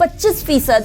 25%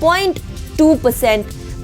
0.2%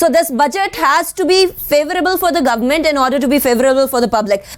So this budget has to be favorable for the government in order to be favorable for the public.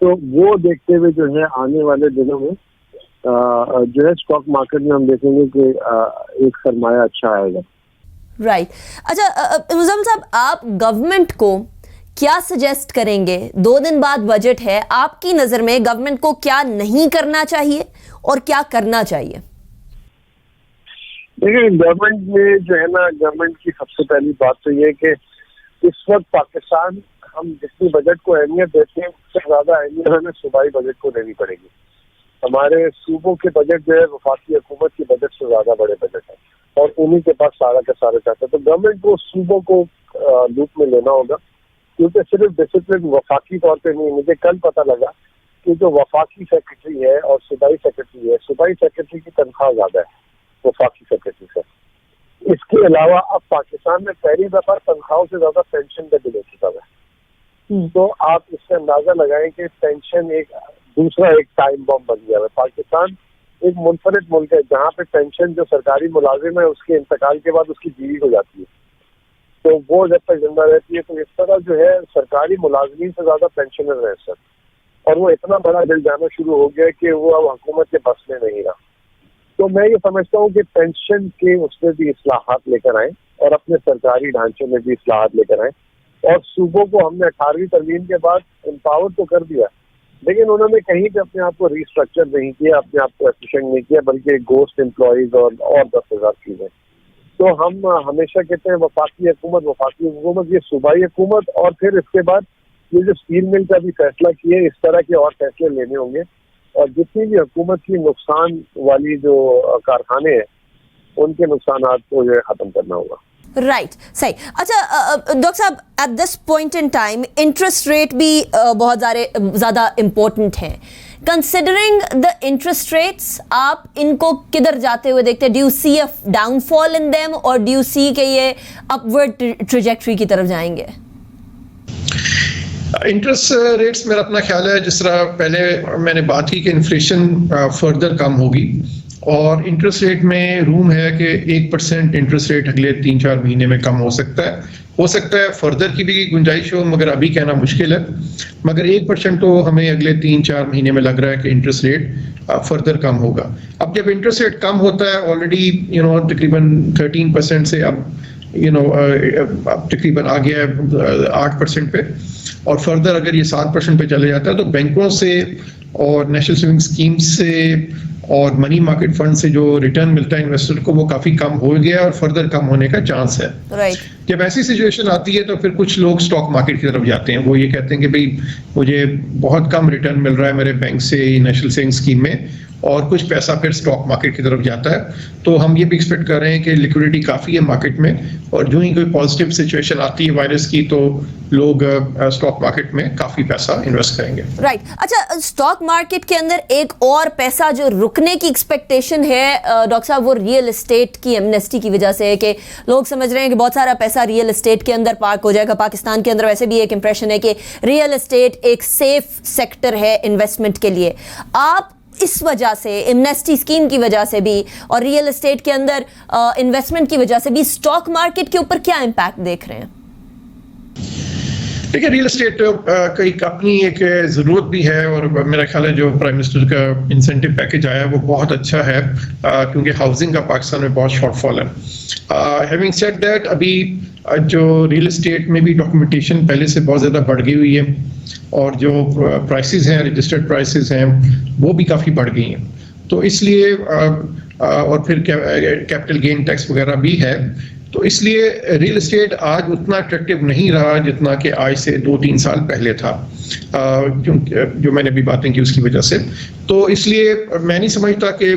تو وہ دیکھتے ہوئے جو ہے آنے والے دنوں میں جو ہے اسٹاک مارکیٹ میں ہم دیکھیں گے کہ ایک سرمایہ اچھا آئے گا. رائٹ. اچھا مزمل صاحب، آپ گورنمنٹ کو کیا سجیسٹ کریں گے؟ 2 دن بعد بجٹ ہے، آپ کی نظر میں گورنمنٹ کو کیا نہیں کرنا چاہیے اور کیا کرنا چاہیے؟ دیکھیں گورنمنٹ میں جو ہے نا، گورنمنٹ کی سب سے پہلی بات تو یہ ہے کہ اس وقت پاکستان ہم جتنی بجٹ کو اہمیت دیتے ہیں اس سے زیادہ اہمیت ہمیں صوبائی بجٹ کو دینی پڑے گی. ہمارے صوبوں کے بجٹ جو ہے وفاقی حکومت کے بجٹ سے زیادہ بڑے بجٹ ہیں اور انہی کے پاس سارا کا سارا چاہتے ہیں. تو گورنمنٹ کو صوبوں کو لوپ میں لینا ہوگا، کیونکہ صرف ڈسپلن وفاقی طور پہ نہیں. مجھے کل پتہ لگا کہ جو وفاقی سیکرٹری ہے اور صوبائی سیکرٹری ہے، صوبائی سیکرٹری کی تنخواہ زیادہ ہے وفاقی سیکرٹری سے. اس کے علاوہ اب پاکستان میں پہلی دفعہ تنخواہوں سے زیادہ پینشن کا بل ہو چکا ہے. تو آپ اس سے اندازہ لگائیں کہ پینشن ایک دوسرا ایک ٹائم بم بن گیا ہے. پاکستان ایک منفرد ملک ہے جہاں پہ پینشن جو سرکاری ملازم ہے اس کے انتقال کے بعد اس کی بیوی ہو جاتی ہے، تو وہ جب تک زندہ رہتی ہے. تو اس طرح جو ہے سرکاری ملازمین سے زیادہ پینشنر ہیں سر، اور وہ اتنا بڑا بل جانا شروع ہو گیا کہ وہ اب حکومت کے بس میں نہیں رہا. تو میں یہ سمجھتا ہوں کہ پینشن کے اس میں بھی اصلاحات لے کر آئیں اور اپنے سرکاری ڈھانچے میں بھی اصلاحات لے کر آئیں. اور صوبوں کو ہم نے 18ویں ترمیم کے بعد امپاور تو کر دیا، لیکن انہوں نے کہیں پہ اپنے آپ کو ریسٹرکچر نہیں کیا، اپنے آپ کو ایفیشینٹ نہیں کیا، بلکہ گوسٹ امپلائیز اور 10,000 چیزیں. تو ہم ہمیشہ کہتے ہیں وفاقی حکومت، یہ صوبائی حکومت، اور پھر اس کے بعد یہ جو اسٹیل مل کا بھی فیصلہ کیے، اس طرح کے اور فیصلے لینے ہوں گے. اور جتنی بھی حکومت کی نقصان والی جو کارخانے ہیں ان کے نقصانات کو جو ہے ختم کرنا ہوگا. رائٹ، صحیح. اچھا ڈاکٹر صاحب، at this point in time interest rate بھی بہت زیادہ امپورٹنٹ ہیں. کنسیڈرنگ دا انٹرسٹ ریٹس، آپ ان کو کدھر جاتے ہوئے دیکھتے ہیں؟ Do you see a downfall فال ان دیم اور ڈو یو سی کہ یہ اپورڈ ٹریجیکٹری کی طرف جائیں گے؟ انٹرسٹ ریٹس میرا اپنا خیال ہے، جس طرح پہلے میں نے بات کی کہ انفلیشن فردر کم ہوگی، اور انٹرسٹ ریٹ میں روم ہے کہ 1% انٹرسٹ ریٹ اگلے 3-4 مہینے میں کم ہو سکتا ہے فردر کی بھی گنجائش ہو، مگر ابھی کہنا مشکل ہے. مگر 1% تو ہمیں اگلے 3-4 مہینے میں لگ رہا ہے کہ انٹرسٹ ریٹ فردر کم ہوگا. اب جب انٹرسٹ ریٹ کم ہوتا ہے آلریڈی تقریباً 13% سے اب تقریباً آ گیا ہے 8% پہ، اور فردر اگر یہ 7% پہ چلے جاتا ہے تو بینکوں سے اور نیشنل سیونگ اسکیم سے اور منی مارکیٹ فنڈ سے جو ریٹرن ملتا ہے انویسٹر کو وہ کافی کم ہو گیا اور فردر کم ہونے کا چانس ہے. جب ایسی سچویشن آتی ہے تو پھر کچھ لوگ اسٹاک مارکیٹ کی طرف جاتے ہیں. وہ یہ کہتے ہیں کہ بھئی مجھے بہت کم ریٹرن مل رہا ہے میرے بینک سے نیشنل سیونگ اسکیم میں، اور کچھ پیسہ پھر اسٹاک مارکیٹ کی طرف جاتا ہے. تو ہم یہ بھی ایکسپیکٹ کر رہے ہیں کہ لیکوڈیٹی کافی ہے مارکیٹ میں، اور جو ہی کوئی پازیٹیو سچویشن آتی ہے وائرس کی تو لوگ اسٹاک مارکیٹ میں کافی پیسہ انویسٹ کریں گے. رائٹ. اچھا، اسٹاک مارکیٹ کے اندر ایک اور پیسہ جو رکنے کی ایکسپیکٹیشن ہے ڈاکٹر صاحب، وہ ریئل اسٹیٹ کی ایمنیسٹی کی وجہ سے ہے کہ لوگ سمجھ رہے ہیں کہ بہت سارا پیسہ ریئل اسٹیٹ کے اندر پارک ہو جائے گا. پاکستان کے اندر ویسے بھی ایک امپریشن ہے کہ ریئل اسٹیٹ ایک سیف سیکٹر ہے انویسٹمنٹ کے لیے. آپ اس وجہ سے، ایمنیسٹی اسکیم کی وجہ سے بھی اور ریئل اسٹیٹ کے اندر انویسٹمنٹ کی وجہ سے بھی اسٹاک مارکیٹ کے اوپر کیا امپیکٹ دیکھ رہے ہیں؟ دیکھیں، ریئل اسٹیٹ کی اپنی ایک ضرورت بھی ہے، اور میرا خیال ہے جو پرائم منسٹر کا انسینٹیو پیکج آیا ہے وہ بہت اچھا ہے، کیونکہ ہاؤسنگ کا پاکستان میں بہت شارٹ فال ہے. ہیونگ سیڈ دیٹ، ابھی جو ریئل اسٹیٹ میں بھی ڈاکومنٹیشن پہلے سے بہت زیادہ بڑھ گئی ہوئی ہے، اور جو پرائسز ہیں، رجسٹرڈ پرائسز ہیں، وہ بھی کافی بڑھ گئی ہیں. تو اس لیے اور پھر کیپٹل گین ٹیکس وغیرہ بھی ہے، تو اس لیے ریئل اسٹیٹ آج اتنا اٹریکٹیو نہیں رہا جتنا کہ آج سے 2-3 سال پہلے تھا، جو میں نے بھی باتیں کی اس کی وجہ سے. تو اس لیے میں نہیں سمجھتا کہ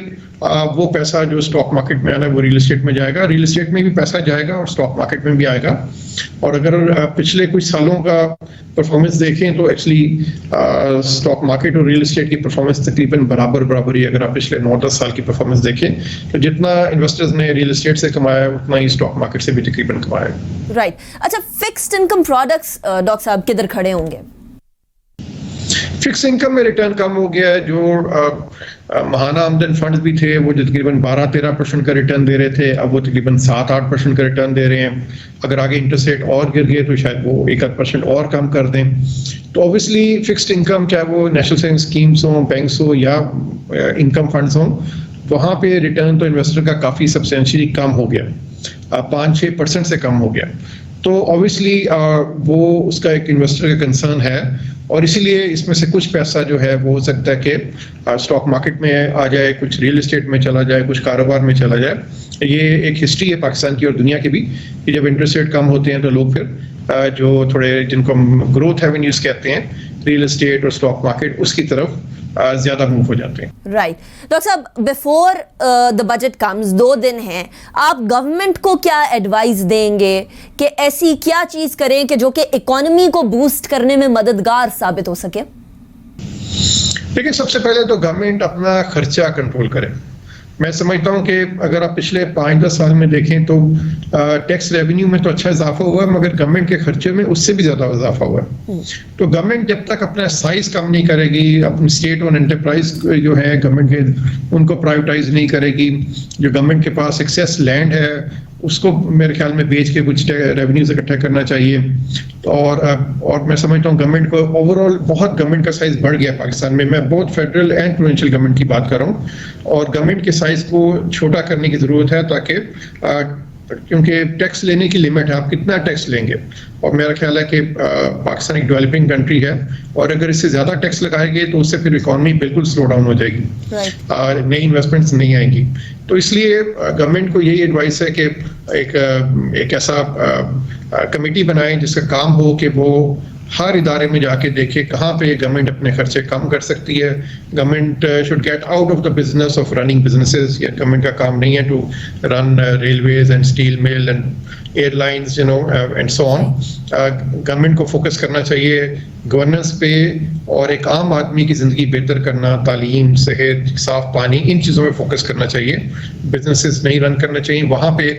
وہ پیسہ جو اسٹاک مارکیٹ میں آنا ہے وہ ریئل اسٹیٹ میں جائے گا. ریئل اسٹیٹ میں بھی پیسہ جائے گا اور اسٹاک مارکیٹ میں بھی آئے گا. اور اگر پچھلے کچھ سالوں کا پرفارمنس دیکھیں تو ایکچولی اسٹاک مارکیٹ اور ریئل اسٹیٹ کی پرفارمنس تقریباً برابر ہی. اگر آپ پچھلے 9-10 سال کی پرفارمنس دیکھیں تو جتنا انویسٹرز نے ریئل اسٹیٹ سے کمایا اتنا ہی اسٹاک مارکیٹ سے بھی تقریباً کمایا. رائٹ. اچھا، فکسڈ انکم پروڈکٹس ڈاکٹر صاحب کدھر کھڑے ہوں گے؟ فکس انکم میں ریٹرن کم ہو گیا ہے. جو ماہانہ آمدن فنڈز بھی تھے وہ جو تقریباً 12-13% کا ریٹرن دے رہے تھے اب وہ تقریباً 7-8% کا ریٹرن دے رہے ہیں. اگر آگے انٹرسٹ ریٹ اور گر گئے تو شاید وہ 1-8% اور کم کر دیں. تو اوبیسلی فکسڈ انکم چاہے وہ نیشنل سیونگ اسکیمس ہوں, بینکس ہوں یا انکم فنڈز ہوں, وہاں پہ ریٹرن تو انویسٹر کا کافی سبسٹینشلی کم ہو گیا, 5-6% سے کم ہو گیا. تو اوبیسلی وہ اس کا ایک انویسٹر کا کنسرن ہے, اور اسی لیے اس میں سے کچھ پیسہ جو ہے وہ ہو سکتا ہے کہ اسٹاک مارکیٹ میں آ جائے, کچھ ریئل اسٹیٹ میں چلا جائے, کچھ کاروبار میں چلا جائے. یہ ایک ہسٹری ہے پاکستان کی اور دنیا کی بھی کہ جب انٹرسٹ ریٹ کم ہوتے ہیں تو لوگ پھر جو تھوڑے جن کو گروتھ ایونیوز کہتے ہیں, ریئل اسٹیٹ اور اسٹاک مارکیٹ, اس کی طرف زیادہ موو ہو جاتے ہیں. رائٹ. ڈاکٹر صاحب, بیفور دا بجٹ کمز 2 دن ہیں, آپ گورنمنٹ کو کیا ایڈوائز دیں گے کہ ایسی کیا چیز کریں کہ جو کہ اکانومی کو بوسٹ کرنے میں مددگار ثابت ہو سکے؟ دیکھیں, سب سے پہلے تو گورنمنٹ اپنا خرچہ کنٹرول کرے. میں سمجھتا ہوں کہ اگر آپ پچھلے 5-10 سال میں دیکھیں تو ٹیکس ریونیو میں تو اچھا اضافہ ہوا ہے, مگر گورنمنٹ کے خرچے میں اس سے بھی زیادہ اضافہ ہوا ہے. تو گورنمنٹ جب تک اپنا سائز کم نہیں کرے گی, اپنی اسٹیٹ اور انٹرپرائز جو ہے گورنمنٹ کے, ان کو پرائیویٹائز نہیں کرے گی, جو گورنمنٹ کے پاس ایکسیس لینڈ ہے اس کو میرے خیال میں بیچ کے کچھ ریونیوز اکٹھا کرنا چاہیے. اور میں سمجھتا ہوں گورنمنٹ کو اوور آل بہت گورنمنٹ کا سائز بڑھ گیا پاکستان میں. میں بہت فیڈرل اینڈ پروونشل گورنمنٹ کی بات کر رہا ہوں, اور گورنمنٹ کے سائز کو چھوٹا کرنے کی ضرورت ہے تاکہ کیونکہ ٹیکس لینے کی لمٹ ہے, آپ کتنا ٹیکس لیں گے. اور میرا خیال ہے کہ پاکستان ایک ڈیولپنگ کنٹری ہے, اور اگر اس سے زیادہ ٹیکس لگائے گے تو اس سے پھر اکانومی بالکل سلو ڈاؤن ہو جائے گی, نئی انویسٹمنٹس نہیں آئیں گی. تو اس لیے گورنمنٹ کو یہی ایڈوائس ہے کہ ایک ایسا کمیٹی بنائیں جس کا کام ہو کہ وہ ہر ادارے میں جا کے دیکھے کہاں پہ گورنمنٹ اپنے خرچے کم کر سکتی ہے. Government should get out of the business of running businesses. Government کا کام نہیں ہے to run railways and steel mill and airlines and so on. Government کو فوکس کرنا چاہیے گورننس پہ, اور ایک عام آدمی کی زندگی بہتر کرنا, تعلیم, صحت, صاف پانی, ان چیزوں پہ فوکس کرنا چاہیے. بزنسز نہیں رن کرنا چاہیے. وہاں پہ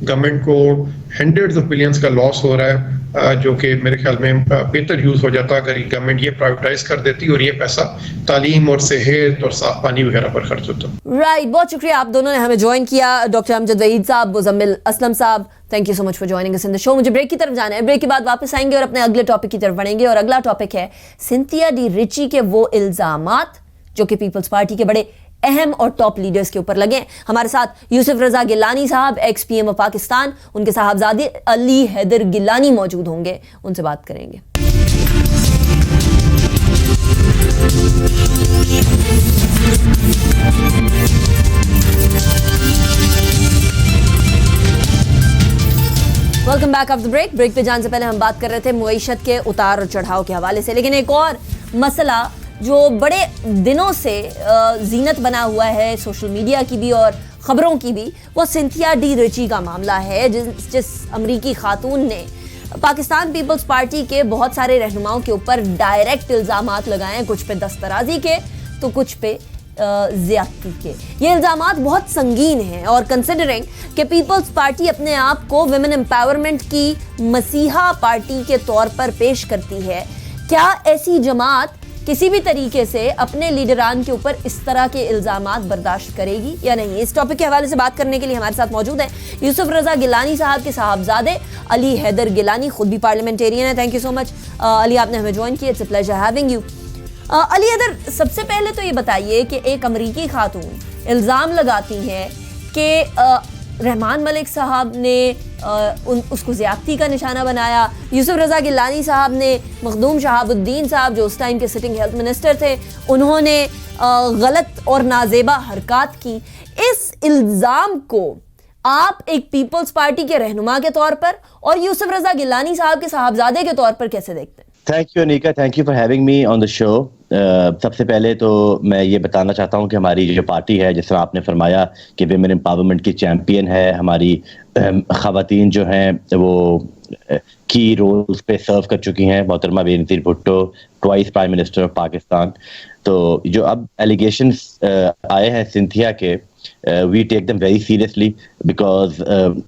گورنمنٹ کو ہنڈریڈز آف بلینس کا لاس ہو رہا ہے, جو کہ میرے خیال میں بہتر یوز ہو جاتا اگر گورنمنٹ یہ پرائیویٹائز کر دیتی اور یہ پیسہ تعلیم اور صحت اور صاف پانی وغیرہ پر خرچ ہوتا. رائٹ, بہت شکریہ آپ دونوں نے ہمیں جوائن کیا. ڈاکٹر امجد وحید صاحب, مزمل اسلم صاحب, thank you so much for joining us in the show. مجھے بریک کی طرف جانا ہے, بریک کے بعد واپس آئیں گے اور اپنے اگلے ٹاپک کی طرف بڑھیں گے. اور اگلا ٹاپک ہے سنتھیا ڈی ریچی کے وہ الزامات جو کہ پیپلز پارٹی کے بڑے اہم اور ٹاپ لیڈرز کے اوپر لگے. ہمارے ساتھ یوسف رضا گیلانی صاحب, ایکس پی ایم آف پاکستان, ان کے صاحبزادے علی حیدر گیلانی موجود ہوں گے, ان سے بات کریں گے. Welcome back of the break. Break پہ جانے سے پہلے ہم بات کر رہے تھے معیشت کے اتار اور چڑھاؤ کے حوالے سے, لیکن ایک اور مسئلہ جو بڑے دنوں سے زینت بنا ہوا ہے سوشل میڈیا کی بھی اور خبروں کی بھی, وہ سنتھیا ڈی ریچی کا معاملہ ہے, جس امریکی خاتون نے پاکستان پیپلز پارٹی کے بہت سارے رہنماؤں کے اوپر ڈائریکٹ الزامات لگائے ہیں, کچھ پہ دسترازی کے تو کچھ پہ زیادتی کے. یہ الزامات بہت سنگین ہیں, اور کنسیڈرنگ کہ پیپلز پارٹی اپنے آپ کو ویمن امپاورمنٹ کی مسیحا پارٹی کے طور پر پیش کرتی ہے, کیا ایسی جماعت کسی بھی طریقے سے اپنے لیڈران کے اوپر اس طرح کے الزامات برداشت کرے گی یا نہیں؟ اس ٹاپک کے حوالے سے بات کرنے کے لیے ہمارے ساتھ موجود ہیں یوسف رضا گیلانی صاحب کے صاحبزادے علی حیدر گیلانی, خود بھی پارلیمنٹیرین ہیں. تھینک یو سو مچ علی, آپ نے ہمیں جوائن کیا. It's a pleasure having you. Ali Haider, سب سے پہلے تو یہ بتائیے کہ ایک امریکی خاتون الزام لگاتی ہیں کہ رحمان ملک صاحب نے اس کو زیادتی کا نشانہ بنایا, یوسف رضا گیلانی صاحب نے مخدوم شہاب الدین صاحب جو اس ٹائم کے سٹنگ ہیلتھ منسٹر تھے, انہوں نے غلط اور نازیبا حرکات کی. اس الزام کو آپ ایک پیپلز پارٹی کے رہنما کے طور پر اور یوسف رضا گیلانی صاحب کے صاحبزادے کے طور پر کیسے دیکھتے ہیں؟ Thank you Aneeka, thank you for having me on the show. سب سے پہلے تو میں یہ بتانا چاہتا ہوں کہ ہماری جو پارٹی ہے, جس طرح آپ نے فرمایا کہ ویمن امپاورمنٹ کی چیمپئن ہے, ہماری خواتین جو ہیں وہ کی رولز پہ سرو کر چکی ہیں. محترمہ Benazir Bhutto, twice prime minister of Pakistan. تو جو اب ایلیگیشنز آئے ہیں سنتھیا کے, we take them very seriously, because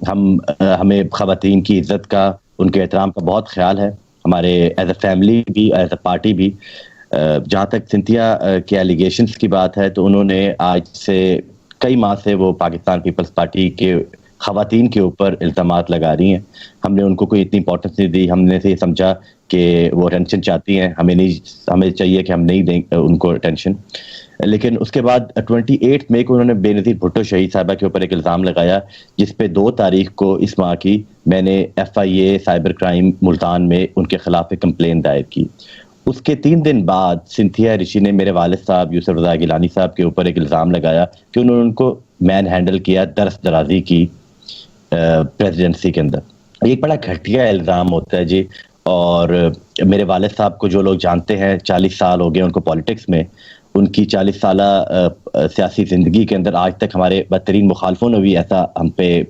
ہمیں خواتین کی عزت کا, ان کے احترام کا بہت خیال ہے, ہمارے ایز اے فیملی بھی, ایز اے پارٹی بھی. جہاں تک سنتھیا کے ایلیگیشنز کی بات ہے تو انہوں نے آج سے کئی ماہ سے وہ پاکستان پیپلز پارٹی کے خواتین کے اوپر الزامات لگا رہی ہیں. ہم نے ان کو کوئی اتنی امپورٹنس نہیں دی, ہم نے یہ سمجھا کہ وہ اٹینشن چاہتی ہیں, ہمیں چاہیے کہ ہم نہیں دیں ان کو اٹینشن. لیکن اس کے بعد 28 مئی کو انہوں نے بے نظیر بھٹو شہید صاحبہ کے اوپر ایک الزام لگایا, جس پہ 2 تاریخ کو اس ماہ کی میں نے FIA سائبر کرائم ملتان میں ان کے خلاف ایک کمپلین دائر کی. اس کے 3 دن بعد سنتھیا رشی نے میرے والد صاحب یوسف رضا گیلانی صاحب کے اوپر ایک الزام لگایا کہ انہوں نے ان کو مین ہینڈل کیا درست درازی کی پریزیڈنسی کے اندر. ایک بڑا گھٹیا الزام ہوتا ہے جی, اور میرے والد صاحب کو جو لوگ جانتے ہیں 40 سال ہو گئے ان کو پالیٹکس میں, ان کی 40 سالہ سیاسی زندگی کے اندر آج تک ہمارے بدترین مخالفوں نے بھی ایسا ہم پہ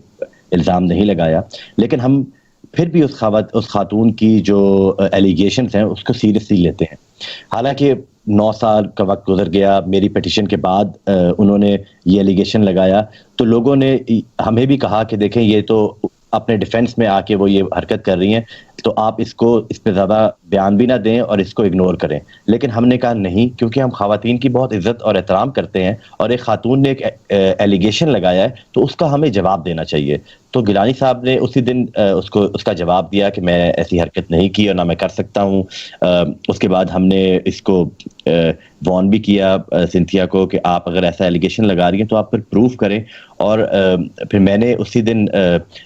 الزام نہیں لگایا. لیکن ہم پھر بھی اس خاتون کی جو ایلیگیشنز ہیں اس کو سیریسلی لیتے ہیں. حالانکہ 9 سال کا وقت گزر گیا, میری پٹیشن کے بعد انہوں نے یہ ایلیگیشن لگایا تو لوگوں نے ہمیں بھی کہا کہ دیکھیں یہ تو اپنے ڈیفنس میں آ کے وہ یہ حرکت کر رہی ہیں تو آپ اس پہ زیادہ بیان بھی نہ دیں اور اس کو اگنور کریں. لیکن ہم نے کہا نہیں, کیونکہ ہم خواتین کی بہت عزت اور احترام کرتے ہیں اور ایک خاتون نے ایک ایلیگیشن لگایا ہے تو اس کا ہمیں جواب دینا چاہیے. تو گیلانی صاحب نے اسی دن اس کا جواب دیا کہ میں ایسی حرکت نہیں کی اور نہ میں کر سکتا ہوں. اس کے بعد ہم نے اس کو وارن بھی کیا سنتھیا کو کہ آپ اگر ایسا ایلیگیشن لگا رہی ہیں تو آپ پھر پروف کریں. اور پھر میں نے اسی دن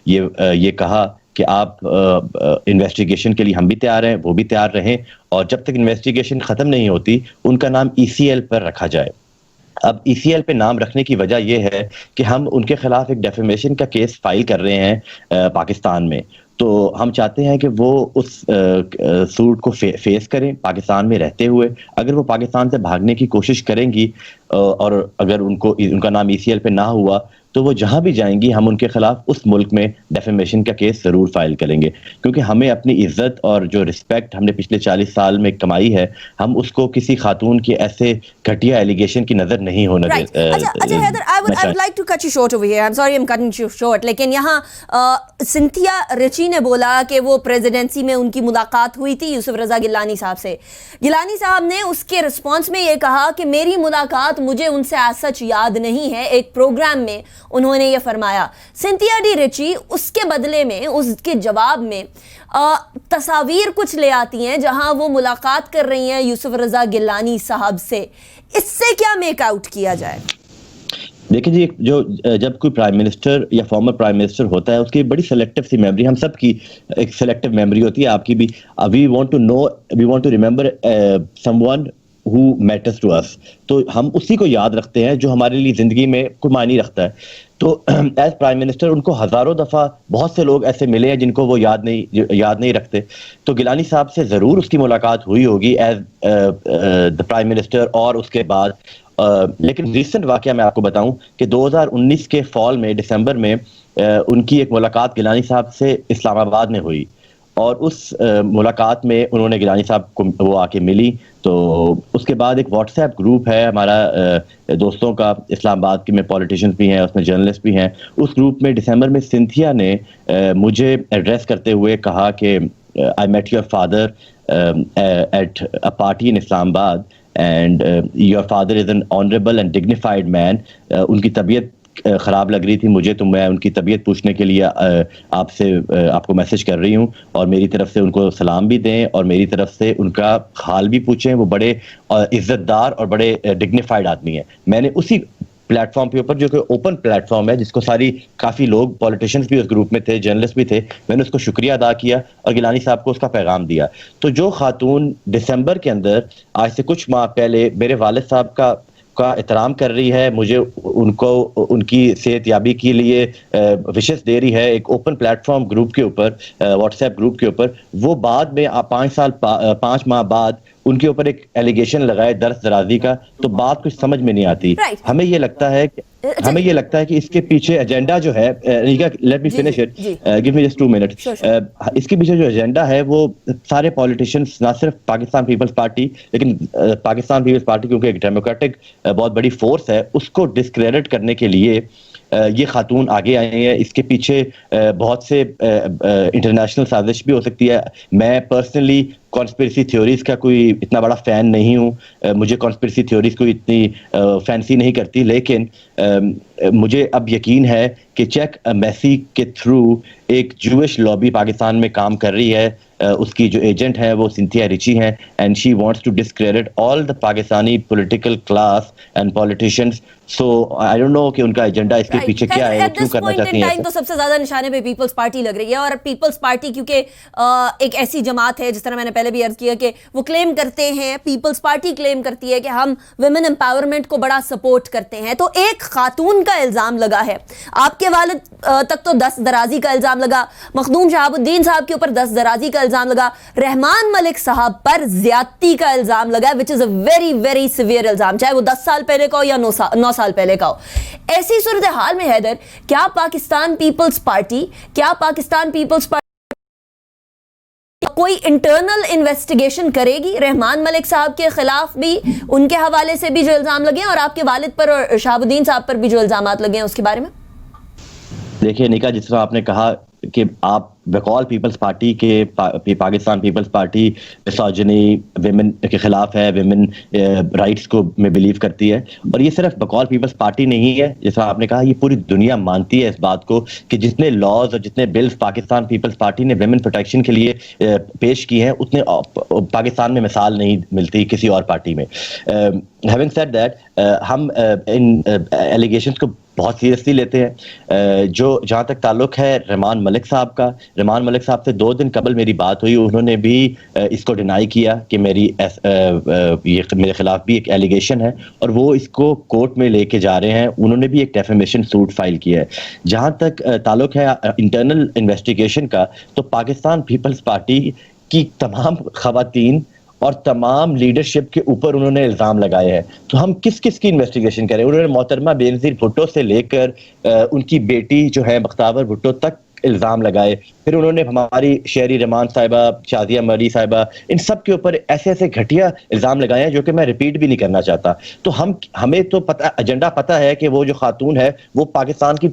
یہ کہا کہ آپ انویسٹیگیشن کے لیے ہم بھی تیار ہیں, وہ بھی تیار رہیں, اور جب تک انویسٹیگیشن ختم نہیں ہوتی ان کا نام ECL پر رکھا جائے. اب ECL پہ نام رکھنے کی وجہ یہ ہے کہ ہم ان کے خلاف ایک ڈیفیمیشن کا کیس فائل کر رہے ہیں پاکستان میں, تو ہم چاہتے ہیں کہ وہ اس سوٹ کو فیس کریں پاکستان میں رہتے ہوئے. اگر وہ پاکستان سے بھاگنے کی کوشش کریں گی اور اگر ان کا نام ECL پہ نہ ہوا تو وہ جہاں بھی جائیں گی ہم ان کے خلاف اس ملک میں ڈیفیمیشن کا کیس ضرور فائل کریں گے, کیونکہ ہمیں اپنی عزت اور جو رسپیکٹ ہم نے پچھلے 40 سال میں کمائی ہے ہم اس کو کسی خاتون کے ایسے گھٹیا ایلیگیشن کی نظر نہیں ہونے دیں. اچھا Haider, I would like to cut you short over here. I'm sorry I'm cutting you short. لیکن یہاں سنتھیا رچی نے بولا کہ وہ پریزیڈنسی میں ان کی ملاقات ہوئی تھی یوسف رضا گیلانی صاحب سے. گیلانی صاحب نے اس کے رسپانس میں یہ کہا کہ میری ملاقات مجھے ان سے ایز سچ یاد نہیں ہے, ایک پروگرام میں انہوں نے یہ فرمایا. سنتھیا ڈی رچی اس کے بدلے میں, اس کے جواب میں تصاویر کچھ لے آتی ہیں جہاں وہ ملاقات کر رہی ہیں یوسف رضا گیلانی صاحب سے. اس سے کیا میک آؤٹ کیا جائے؟ دیکھیں جی, جو جب کوئی پرائم منسٹر یا فارمر پرائم منسٹر ہوتا ہے اس کی بڑی سلیکٹیو سی میموری, ہم سب کی ایک سلیکٹیو میموری ہوتی ہے, آپ کی بھی. We want to remember someone who matters to us, تو ہم اسی کو یاد رکھتے ہیں جو ہمارے لیے زندگی میں کوئی معنی رکھتا ہے. تو ایز پرائم منسٹر ان کو ہزاروں دفعہ بہت سے لوگ ایسے ملے ہیں جن کو وہ یاد نہیں رکھتے. تو گیلانی صاحب سے ضرور اس کی ملاقات ہوئی ہوگی ایز دا پرائم منسٹر اور اس کے بعد. لیکن ریسنٹ واقعہ میں آپ کو بتاؤں کہ 2019 کے فال میں, دسمبر میں ان کی ایک ملاقات گیلانی صاحب سے اسلام آباد میں ہوئی, اور اس ملاقات میں انہوں نے گیلانی صاحب کو وہ آ کے ملی. تو اس کے بعد ایک واٹس ایپ گروپ ہے ہمارا دوستوں کا اسلام آباد کے, میں پولیٹیشینز بھی ہیں اس میں, جرنلسٹ بھی ہیں. اس گروپ میں دسمبر میں سنتھیا نے مجھے ایڈریس کرتے ہوئے کہا کہ I met your father at a party in Islamabad and your father is an honourable and dignified man. ان کی طبیعت خراب لگ رہی تھی مجھے, تو میں ان کی طبیعت پوچھنے کے لیے آپ کو میسج کر رہی ہوں, اور میری طرف سے ان کو سلام بھی دیں اور میری طرف سے ان کا حال بھی پوچھیں. وہ بڑے عزت دار اور بڑے ڈگنیفائڈ آدمی ہیں. میں نے اسی پلیٹ فارم کے اوپر, جو کہ اوپن پلیٹ فارم ہے جس کو کافی لوگ پولیٹیشینز بھی اس گروپ میں تھے, جرنلسٹ بھی تھے, میں نے اس کو شکریہ ادا کیا اور گیلانی صاحب کو اس کا پیغام دیا. تو جو خاتون دسمبر کے اندر آج سے کچھ ماہ پہلے میرے والد صاحب کا احترام کر رہی ہے, مجھے ان کی صحت یابی کے لیے وشز دے رہی ہے ایک اوپن پلیٹ فارم گروپ کے اوپر, واٹس ایپ گروپ کے اوپر, وہ بعد میں 5 ماہ بعد ان کے اوپر ایک ایلیگیشن لگائے درس درازی کا, تو بات کچھ سمجھ میں نہیں آتی. ہمیں یہ لگتا ہے کہ اس کے پیچھے ایجنڈا جو ہے, let me finish it, give me just 2 minute. اس کے پیچھے جو ایجنڈا ہے وہ سارے پولیٹیشینز, نہ صرف پاکستان پیپلز پارٹی, لیکن پاکستان پیپلز پارٹی کیونکہ ایک ڈیموکریٹک بہت بڑی فورس ہے, اس کو ڈسکریڈٹ کرنے کے لیے یہ خاتون آگے آئی ہیں. اس کے پیچھے بہت سے انٹرنیشنل سازش بھی ہو سکتی ہے. میں پرسنلی کانسپریسی تھیوریز کا کوئی اتنا بڑا فین نہیں ہوں, مجھے کانسپریسی تھیوریز کوئی اتنی فینسی نہیں کرتی, لیکن مجھے اب یقین ہے کہ چیک میسی کے تھرو ایک جوش لابی پاکستان میں کام کر رہی ہے. اس کی جو ایجنٹ ہے وہ سنتھیا ریچی ہیں, and she wants to discredit all the Pakistani political class and politicians. So I don't know کہ ان کا ایجنڈا اس کے پیچھے کیا ہے, وہ کیوں کرنا چاہتی ہیں. تو سب سے زیادہ نشانے پہ پیپلز پارٹی لگ رہی ہے, اور پیپلز پارٹی کیونکہ ایک ایسی جماعت ہے, جس طرح میں نے پہلے بھی عرض کیا کہ وہ کلیم کرتے ہیں, پیپلز پارٹی کلیم کرتی ہے کہ ہم ویمن امپاورمنٹ کو بڑا سپورٹ کرتے ہیں. تو ایک خاتون کا الزام لگا ہے, آپ کے والد تک تو 10 درازی کا الزام لگا, مخدوم شہاب الدین صاحب کے اوپر 10 درازی کا الزام لگا, رحمان ملک صاحب پر زیادتی کا الزام لگا, وچ از اے ویری ویری سیویئر الزام, چاہے وہ 10 سال پہلے کا ہو یا 9 سال پہلے کا ہو. ایسی صورتحال میں حیدر, کیا پاکستان پیپلز پارٹی کوئی انٹرنل انویسٹیگیشن کرے گی رحمان ملک صاحب کے خلاف بھی, ان کے حوالے سے بھی جو الزام لگے ہیں, اور آپ کے والد پر اور شہاب الدین صاحب پر بھی جو الزامات لگے ہیں اس کے بارے میں؟ دیکھیے نکا, جس طرح آپ نے کہا کہ آپ بقول پیپلز پارٹی کے پاکستان پیپلز پارٹی مسوجنی, ویمن کے خلاف ہے, ویمن رائٹس کو میں بلیو کرتی ہے, اور یہ صرف بقول پیپلز پارٹی نہیں ہے. جیسا آپ نے کہا یہ پوری دنیا مانتی ہے اس بات کو کہ جتنے لاز اور جتنے بلز پاکستان پیپلز پارٹی نے ویمن پروٹیکشن کے لیے پیش کی ہیں, اتنے پاکستان میں مثال نہیں ملتی کسی اور پارٹی میں. ہیونگ سیڈ دیٹ, ہم ان ایلیگیشنز کو بہت سیریسلی لیتے ہیں. جہاں تک تعلق ہے رحمان ملک صاحب کا, رحمان ملک صاحب سے 2 دن قبل میری بات ہوئی, انہوں نے بھی اس کو ڈینائی کیا کہ یہ میرے خلاف بھی ایک ایلیگیشن ہے, اور وہ اس کو کورٹ میں لے کے جا رہے ہیں. انہوں نے بھی ایک ڈیفیمیشن سوٹ فائل کیا ہے. جہاں تک تعلق ہے انٹرنل انویسٹیگیشن کا, تو پاکستان پیپلز پارٹی کی تمام خواتین اور تمام لیڈرشپ کے اوپر انہوں نے الزام لگائے ہیں. تو ہم کس کی انویسٹیگیشن کریں؟ انہوں نے محترمہ بینظیر بھٹو سے لے کر ان کی بیٹی جو ہے بختاور بھٹو تک الزام لگائے. پھر انہوں نے ہماری شہری رحمان صاحبہ, شازیہ مری صاحبہ, ان سب کے اوپر ایسے گھٹیا الزام لگائے ہیں جو کہ میں ریپیٹ بھی نہیں کرنا چاہتا. تو ہمیں تو ایجنڈا پتہ ہے کہ وہ جو خاتون ہے وہ پاکستان کی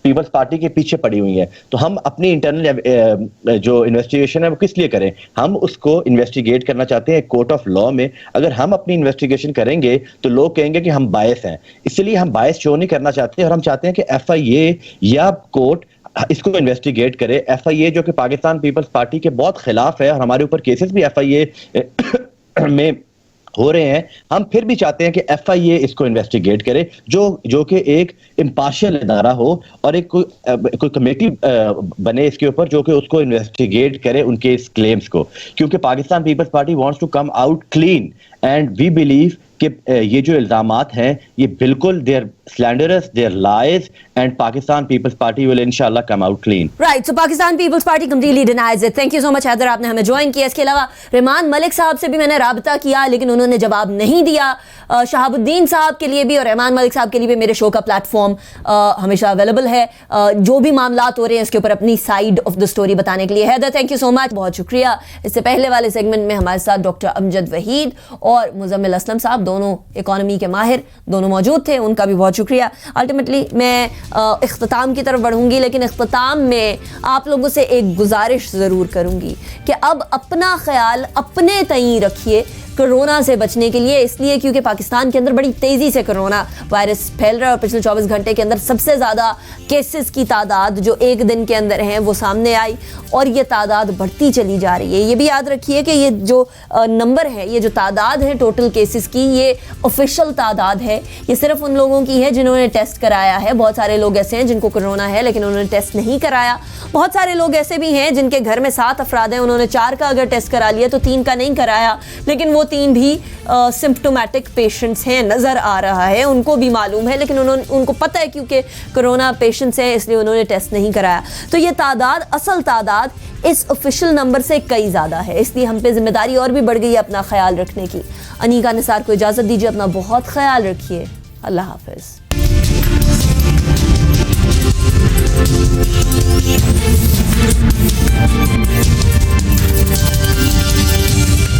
پیپلز پارٹی کے پیچھے پڑی ہوئی ہیں. تو ہم اپنی انٹرنل جو انویسٹیگیشن ہے وہ کس لیے کریں؟ ہم اس کو انویسٹیگیٹ کرنا چاہتے ہیں کورٹ آف لا میں. اگر ہم اپنی انویسٹیگیشن کریں گے تو لوگ کہیں گے کہ ہم باعث ہیں, اس لیے ہم باعث شو نہیں کرنا چاہتے, اور ہم چاہتے ہیں کہ FIA یا کورٹ اس کو انویسٹیگیٹ کرے. FIA جو کہ پاکستان پیپلز پارٹی کے بہت خلاف ہے, اور ہمارے اوپر کیسز بھی FIA میں ہو رہے ہیں, ہم پھر بھی چاہتے ہیں کہ FIA اس کو انویسٹیگیٹ کرے, جو کہ ایک امپارشل ادارہ ہو, اور ایک کوئی کمیٹی بنے اس کے اوپر جو کہ اس کو انویسٹیگیٹ کرے ان کے اس کلیمز کو. کیونکہ Pakistan Peoples Party wants to come out clean, and we believe کہ یہ جو الزامات ہیں یہ بالکل they are slanderous, they are lies, and Pakistan People's Party will inshallah come out clean. Right, so Pakistan People's Party completely denies it. Thank you so much Haider, آپ نے ہمیں جوائن کیا. اس کے علاوہ رحمان ملک صاحب سے بھی میں نے رابطہ کیا, لیکن انہوں نے جواب نہیں دیا. شہاب الدین صاحب کے لیے بھی اور رحمان ملک صاحب کے لیے بھی میرے شو کا پلیٹ فارم ہمیشہ اویلیبل ہے, جو بھی معاملات ہو رہے ہیں اس کے اوپر اپنی سائڈ آف دا اسٹوری بتانے کے لیے. حیدر تھینک یو سو مچ, بہت شکریہ. اس سے پہلے والے سیگمنٹ میں ہمارے ساتھ ڈاکٹر امجد وحید اور مزمل اسلم صاحب, دونوں اکانومی کے ماہر, دونوں موجود تھے, ان کا بھی بہت شکریہ. الٹیمیٹلی میں اختتام کی طرف بڑھوں گی, لیکن اختتام میں آپ لوگوں سے ایک گزارش ضرور کروں گی کہ اب اپنا خیال اپنے تئیں رکھیے کرونا سے بچنے کے لیے, اس لیے کیونکہ پاکستان کے اندر بڑی تیزی سے کرونا وائرس پھیل رہا ہے, اور پچھلے 24 گھنٹے کے اندر سب سے زیادہ کیسز کی تعداد جو ایک دن کے اندر ہیں وہ سامنے آئی, اور یہ تعداد بڑھتی چلی جا رہی ہے. یہ بھی یاد رکھیے کہ یہ جو نمبر ہے, یہ جو تعداد ہے ٹوٹل کیسز کی, یہ آفیشیل تعداد ہے. یہ صرف ان لوگوں کی ہے جنہوں نے ٹیسٹ کرایا ہے. بہت سارے لوگ ایسے ہیں جن کو کرونا ہے لیکن انہوں نے ٹیسٹ نہیں کرایا. بہت سارے لوگ ایسے بھی ہیں جن کے گھر میں 7 افراد ہیں, انہوں نے 4 کا اگر ٹیسٹ کرا لیا تو 3 کا نہیں کرایا, لیکن وہ 3 بھی سمپٹومیٹک پیشنٹس ہیں, نظر آ رہا ہے, ان کو بھی معلوم ہے, لیکن ان کو پتہ ہے کیونکہ کرونا پیشنٹس ہیں اس لیے انہوں نے ٹیسٹ نہیں کرایا. تو یہ تعداد, اصل تعداد اس آفیشیل نمبر سے کئی زیادہ ہے, اس لیے ہم پہ ذمہ داری اور بھی بڑھ گئی ہے اپنا خیال رکھنے کی. انیکا نثار کو اجازت دیجیے, اپنا بہت خیال رکھیے, اللہ حافظ.